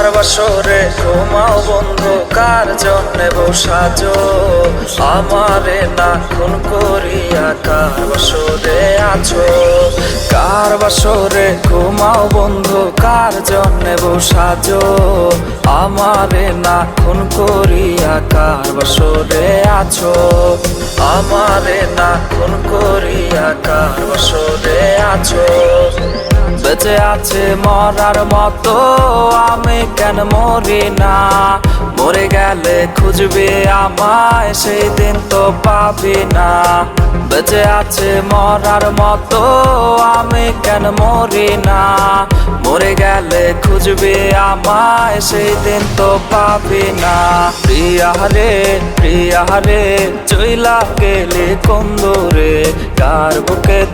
কার বাসরে ঘুমাও বন্ধু, কার জন্যে বসাজো আমারে না খুন করিয়া, কার বাসরে আছো। কার বাসরে ঘুমাও বন্ধু, কার জন্যে বসাজো আমারে না খুন করিয়া, কার বাসরে আছো আমারে না খুন করিয়া, কার বাসরে আছো। বেঁচে আছে মরার মতো আমি কেন মরি না, মরে গেলে খুঁজবে আমায় সেই দিন তো পাবি না। বেঁচে আছে মরার মতো আমি কেন মরি না, মরে গেলে খুঁজবে আমায় সেই দিন তো পাবি না। প্রিয়া রে চইলা গেলে কোন দূরে, কার বুকেতে